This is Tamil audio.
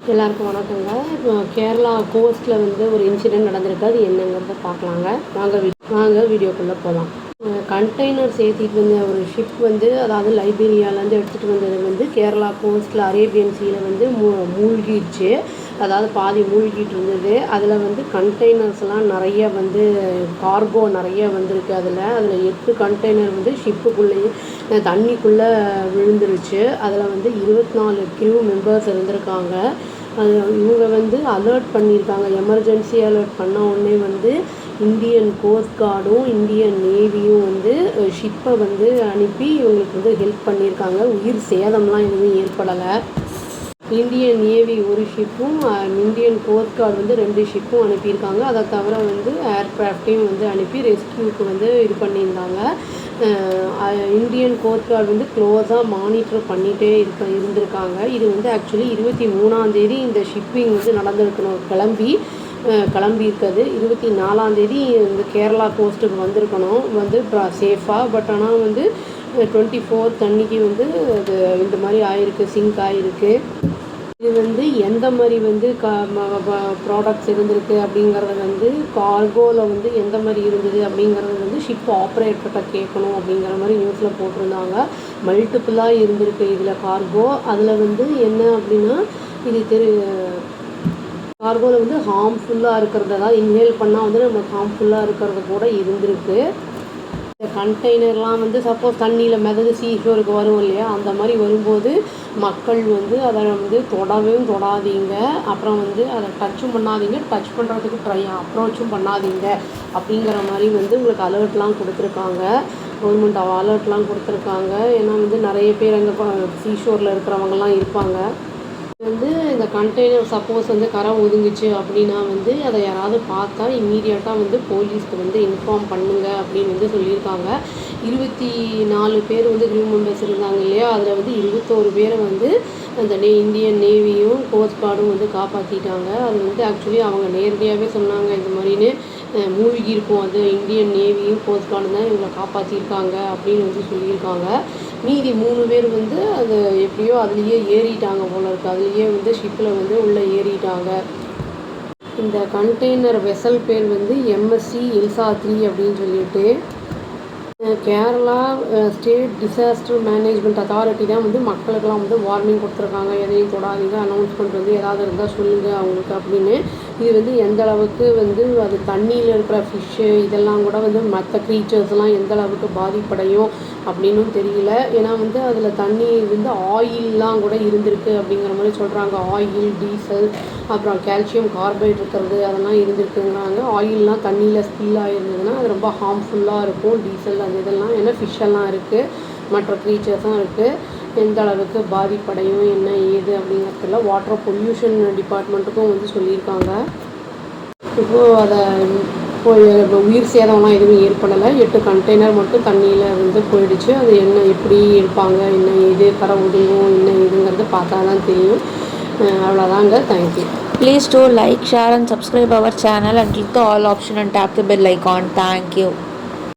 எல்லாருக்கும் வணக்கங்க. இப்போ கேரளா கோஸ்ட்டில் வந்து ஒரு இன்சிடெண்ட் நடந்திருக்கு. அது என்னங்கிறத பார்க்கலாங்க. வாங்க வீடியோக்குள்ளே போகலாம். கண்டெய்னர்ஸ் ஏற்றிட்டு வந்த ஒரு ஷிப் வந்து, அதாவது லைபீரியாவிலேருந்து எடுத்துகிட்டு வந்தது வந்து கேரளா கோஸ்ட்டில் அரேபியன் சீல வந்து மூழ்கிடுச்சு. அதாவது பாதி மூழ்கிட்டு இருந்தது. அதில் வந்து கண்டெய்னர்ஸ்லாம் நிறைய வந்து கார்கோ நிறைய வந்திருக்கு. அதில் 8 கண்டெய்னர் வந்து ஷிப்புக்குள்ளேயே தண்ணிக்குள்ளே விழுந்துருச்சு. அதில் வந்து 24 க்ரூ மெம்பர்ஸ் இருந்திருக்காங்க. இவங்க வந்து அலர்ட் பண்ணியிருக்காங்க. எமர்ஜென்சி அலர்ட் பண்ண உடனே வந்து இந்தியன் கோஸ்ட் கார்டும் இந்தியன் நேவியும் வந்து ஷிப்பை வந்து அனுப்பி இவங்களுக்கு வந்து ஹெல்ப் பண்ணியிருக்காங்க. உயிர் சேதம்லாம் எதுவும் ஏற்படலை. இந்தியன் நேவி ஒரு ஷிப்பும் இந்தியன் கோஸ்ட் கார்டு வந்து 2 ஷிப்பும் அனுப்பியிருக்காங்க. அதை தவிர வந்து ஏர்க்ராஃப்டையும் வந்து அனுப்பி ரெஸ்கியூக்கு வந்து இது பண்ணியிருந்தாங்க. இந்தியன் கோஸ்ட் கார்டு வந்து க்ளோஸாக மானிட்டர் பண்ணிகிட்டே இருந்திருக்காங்க. இது வந்து ஆக்சுவலி 23ஆம் தேதி இந்த ஷிப்பிங் வந்து நடந்திருக்கணும். கிளம்பியிருக்குது 24ஆம் தேதி இந்த கேரளா கோஸ்ட்டுக்கு வந்திருக்கணும் வந்து சேஃபாக. பட் ஆனால் வந்து 24 அன்னைக்கு வந்து அது இந்த மாதிரி ஆயிருக்கு, சிங்க் ஆகிருக்கு. இது வந்து எந்த மாதிரி வந்து ப்ராடக்ட்ஸ் இருந்திருக்கு அப்படிங்கிறத வந்து கார்கோவில் வந்து எந்த மாதிரி இருந்தது அப்படிங்கிறது வந்து ஷிப் ஆப்ரேட்டர்கிட்ட கேட்கணும் அப்படிங்கிற மாதிரி நியூஸில் போட்டிருந்தாங்க. மல்டிப்புளாக இருந்திருக்கு இதில் கார்கோ. அதில் வந்து என்ன அப்படின்னா, இது கார்கோவில் வந்து ஹார்ம்ஃபுல்லாக இருக்கிறது, அதாவது இன்ஹேல் பண்ணால் வந்து நம்மளுக்கு ஹார்ம்ஃபுல்லாக இருக்கிறது கூட இருந்திருக்கு. இந்த கண்டெய்னர்லாம் வந்து சப்போஸ் தண்ணியில் மிதந்து சீஷோருக்கு வரும் இல்லையா, அந்த மாதிரி வரும்போது மக்கள் வந்து அதை வந்து தொடாதீங்க. அப்புறம் வந்து அதை டச்சும் பண்ணாதீங்க, டச் பண்ணுறதுக்கு அப்ரோச்சும் பண்ணாதீங்க அப்படிங்கிற மாதிரி வந்து உங்களுக்கு அலர்ட்லாம் கொடுத்துருக்காங்க. கவர்மெண்ட் அலர்ட்லாம் கொடுத்துருக்காங்க. ஏன்னா வந்து நிறைய பேர் அங்கே சீஷோரில் இருக்கிறவங்கலாம் இருப்பாங்க. வந்து இந்த கண்டெய்னர் சப்போஸ் வந்து கரை ஒதுங்குச்சு அப்படின்னா வந்து அதை யாராவது பார்த்தா இம்மீடியட்டாக வந்து போலீஸ்க்கு வந்து இன்ஃபார்ம் பண்ணுங்க அப்படின்னு வந்து சொல்லியிருக்காங்க. 24 பேர் வந்து க்ரூ மெம்பர்ஸ் இருந்தாங்க இல்லையா, அதில் வந்து 21 பேரை வந்து அந்த இந்தியன் நேவியும் கோஸ்ட் கார்டும் வந்து காப்பாற்றிட்டாங்க. அது வந்து ஆக்சுவலி அவங்க நேரடியாகவே சொன்னாங்க, இந்த மாதிரின்னு மூழ்கியிருக்கும், அது இந்தியன் நேவியும் கோஸ்ட் கார்டும் தான் இவங்களை காப்பாற்றிருக்காங்க அப்படின்னு வந்து சொல்லியிருக்காங்க. மீதி 3 பேர் வந்து அது எப்படியோ அதுலேயே ஏறிட்டாங்க போல இருக்குது. அதுலேயே வந்து ஷிப்பில் வந்து உள்ளே ஏறிட்டாங்க. இந்த கண்டெய்னர் வெசல் பேர் வந்து MSC எல்சா 3 அப்படின்னு சொல்லிட்டு Kerala state disaster management authority தான் வந்து மக்களுக்கெல்லாம் வந்து வார்னிங் கொடுத்துருக்காங்க. எதையும் தொடாதீங்க, அனௌன்ஸ்மெண்ட் வந்து ஏதாவது இருந்தால் சொல்லுங்கள் அவங்களுக்கு அப்படின்னு. இது வந்து எந்த அளவுக்கு வந்து அது தண்ணியில் இருக்கிற ஃபிஷ்ஷு இதெல்லாம் கூட வந்து மற்ற க்ரீச்சர்ஸ்லாம் எந்த அளவுக்கு பாதிப்படையும் அப்படின்னும் தெரியல. ஏன்னா வந்து அதில் தண்ணி வந்து ஆயிலெலாம் கூட இருந்திருக்கு அப்படிங்கிற மாதிரி சொல்கிறாங்க. ஆயில், டீசல், அப்புறம் கால்சியம் கார்பைட் இருக்கிறது அதெல்லாம் இருந்திருக்குங்கிறாங்க. ஆயிலெலாம் தண்ணியில் ஸ்பில் ஆகிருந்ததுன்னா அது ரொம்ப ஹார்ம்ஃபுல்லாக இருக்கும். டீசல் அது இதெல்லாம், ஏன்னா ஃபிஷ்ஷெல்லாம் இருக்குது, மற்ற க்ரீச்சர்ஸும் இருக்குது. எந்த அளவுக்கு பாதிப்படையும் என்ன ஏது அப்படிங்கிறதுல வாட்டர் பொல்யூஷன் டிபார்ட்மெண்ட்டுக்கும் வந்து சொல்லியிருக்காங்க. இப்போது அதை உயிர் சேதம்லாம் எதுவும் ஏற்படலை. 8 கண்டெய்னர் மட்டும் தண்ணியில் வந்து போயிடுச்சு. அது என்ன எப்படி இருப்பாங்க, என்ன ஏது, கரை ஒதுங்கும், என்ன ஏதுங்கிறது பார்த்தா தான் தெரியும். அவ்வளோதாங்க. Thank you. Please do like, share and subscribe our channel and click the all option and tap the bell icon. Thank you.